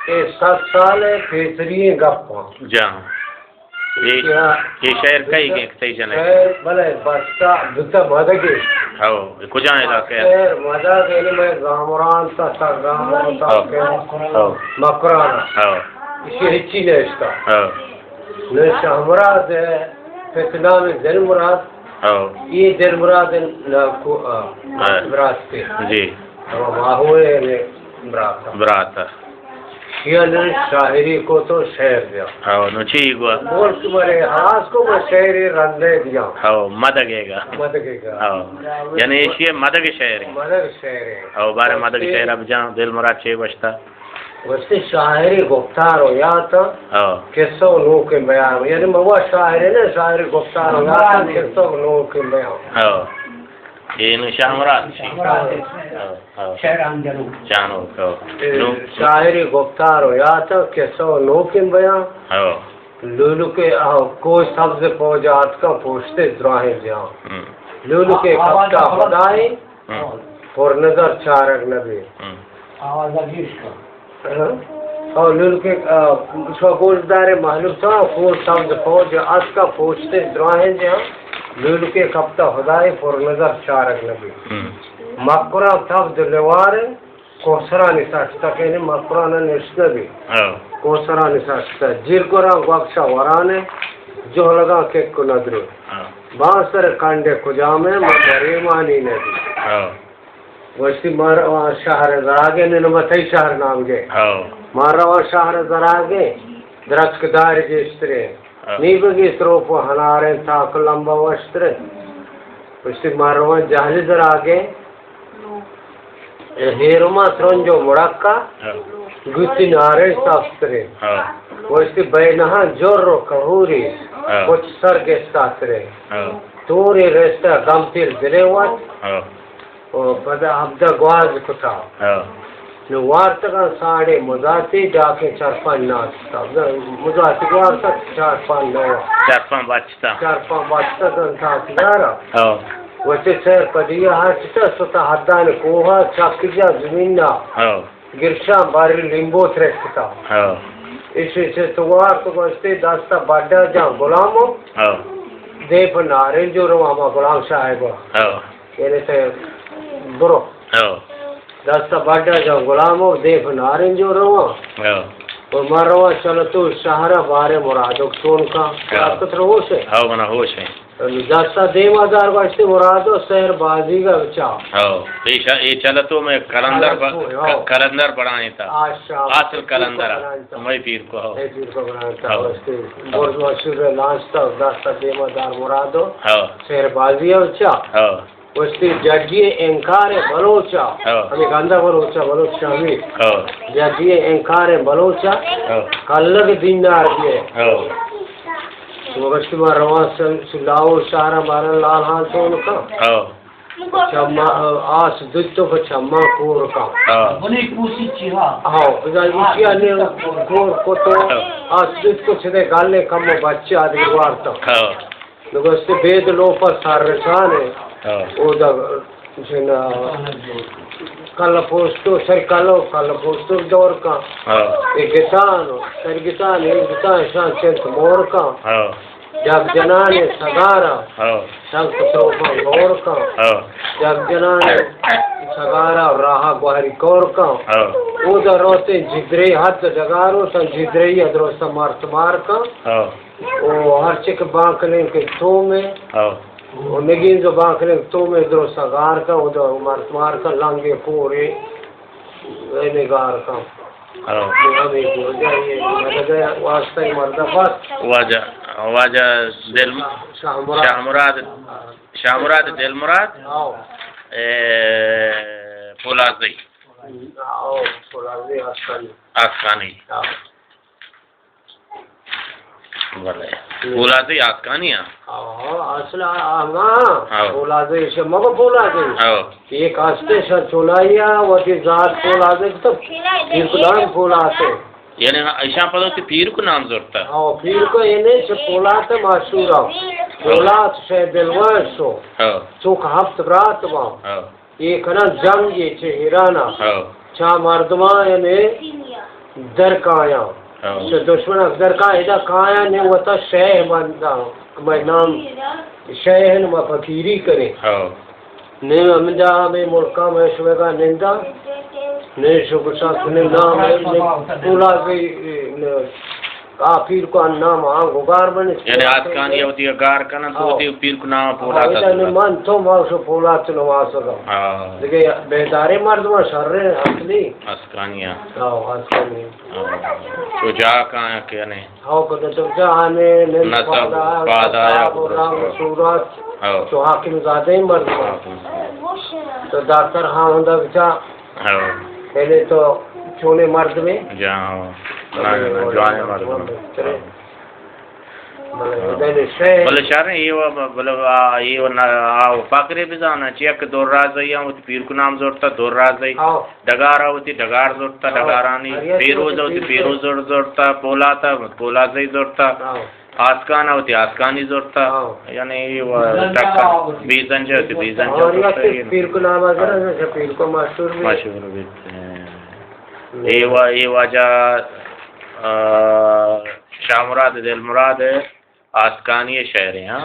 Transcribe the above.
یہ 7 سال ہے فیصری گپا جا یہ شہر کئی گئے کتائی جانے بلے بستا دتا مدگی کجاں علاقہ ہے شہر مدگ یعنی میں گامران تا گامران تا مکرانا اسی ہچی نیشتا نیشت امراض ہے فتنہ میں دل مراد یہ دل مراد برات کے جی ماہوے نے برات یہ شاعری کو تو شعر دیا نو چی گوا ملک مرے حاس کو میں شعری رندے دیا مدگے گا مدگے گا یعنی یہ مدگ شہر ہے مدگ شعر ہے بارے مدگ شہر اب جہاں دل مراد چھ بچتا ویسے شاعری گفتار ہو یا تھا قصوں لوگوں کے بیان یعنی وہ شاعر ہے نا شاعری گفتار ہو یا تھا قصوں لوگوں کے بیان یہ شاہ مراد شاعری گفتار ہو یا تھا قصوں لوگوں کے بیان لولو کے کوئی سبز پوجات کا پوچھتے دراہیں جہاں لولو کے کپتا خدائی پر نظر چارک نبی آواز عزیز کا اور لول کے گوشدار معلوم تھا کو سبز فوج از کا پوچھتے دراہیں جہاں لول کے کپتا خدائی پر نظر چارک نبی مقرہ تفد لوار کوسرا نساشتا کہنے مقرہ نشتا بھی کوسرا نساشتا جیر گرہ وقشا ورانے جو لگا کک کو ندرو بانسر کانڈے کجامے مریمانی نبی ویسی ماروا شہر زراگے نمتی شہر نام گے ماروا شہر زراگے درچکدار جسترے نیبگی سروپو ہنارے تاک لمبا وشترے ویسی ماروا جہل زراگے ہیرما سرنجو مڑکا گتی نارے ساسترے ویسی بینہا جورو کہوری کچھ سرگے ساترے توری رستا گمتیر دلیوات بدا عبدہ گواز کتا نو وارتگا ساڑے مزاتی جاکے چارپان ناستا مزاتی گوارتا چارپان بچتا گنتا سدارا ویسے سیر پدیا ہاتھتا ستا حدان کوہا چاکجا زمیننا گرشا باری لیمبو ترکتا اسی سے توار تو گوشتے داستا بڑا جا غلامو دیپ نارن جو رو ہما غلام صاحبا یعنی سے برو دستا بڑا جا غلامو دیف نارن جو روا اور مروا چلو تو شہرہ بارے مرادو سون کا آپ کتر ہوش ہے منا ہوش ہے دستا دیم آزار باشتے مرادو سہر بازی کا بچا یہ چلتو میں کلندر بڑھائیں تھا آصل کلندر میں پیر کو بناتا بورز مشہور لانچتا دستا دیم آزار مرادو سہر بازی کا بچا وستی ججی انکار بلوچا ہمیں گندہ بلوچا ہمیں ججی انکار بلوچا کلگ دیندار دیئے وستی ماں روان سلاو شہرہ بارن لال ہاں تو انکا آس دجتو پا چمہ کور کا بنی پوسی چیہا اسی آنے کور کو تو آس دجتو چھتے گالنے کم بچے آدھی وارتا وستی بید لو پر سار رسانے او دا جنا کل پوسٹو سر کلو پوسٹو دور کا ایک گتانو سر گتان ایک گتان شان چنت مور کا جب جنان سگارا شنک سروپا گور کا جب جنان سگارا راہا گوہری کور کا او دا روتے جدری حد جگارو سن جدری ادرو سمار کا او ہر چک بانکنے کے تو میں وہ نگین جو باکرے تو میں ادھر سگار کا ادھر مار کا لانگے پورے نگار کا واسطہ مردہ بس واجہ شاہ مراد دل مراد فولازی آسکانی فولازی آسکانی اصل فولازی سے مگو فولازی ایک ہستے سے چولائیا وہ کی ذات فولازی تو پھر فولاتے یعنی ایشاں پتہ کہ پیر کو نام ضرورت ہے پیر کو یعنی سے فولات معشور ہو فولات سے دلوار سو چوک ہفت رات وہاں یہ کنا جنگ یہ چھے ایرانا چاہ مردمان یعنی درکایا سے دشمن درکا ادا کایا نے وہ تا شے بنتا میں نام شے نو فقیری کرے نے امدا میں ملکا میں شوے کا نندا نے شکر ساتھ نے نام پولا کی پیر کو نام غار بنے یعنی آسکان یہ ہوتی ہے غار کنا تو ہوتی پیر کو نام پولا تھا نے من تو ماوش پولا چلو واسا دیکھے بیدارے مرد میں شر اصلی آسکانیا آسکانی تو جا کہاں کیا نے ہاں کہتے تو جانے نصب پادایا سورات تو حاکم زادہ مرد تو ڈاکٹر ہاں ہوندا بچا پہلے تو چونے مرد میں جاؤ جوانے مرد بلے شہر یہ پاکرے بھی جانا چاہیے کہ دور رازی ہوتی پیر کو نام زورتا دور رازی ڈگارا ہوتی ڈگار زورتا ڈگارانی پیروز ہوتی پیروز زورتا پولا تھا پولا زی زورتا آسکانا ہوتی آسکانی زورتا یعنی بیزن جو ہوتی بیزن جو پیر کو نام آگر پیر کو مشہور بھی یہ وجہ شاہ مراد دل مراد آسکانی شہر ہیں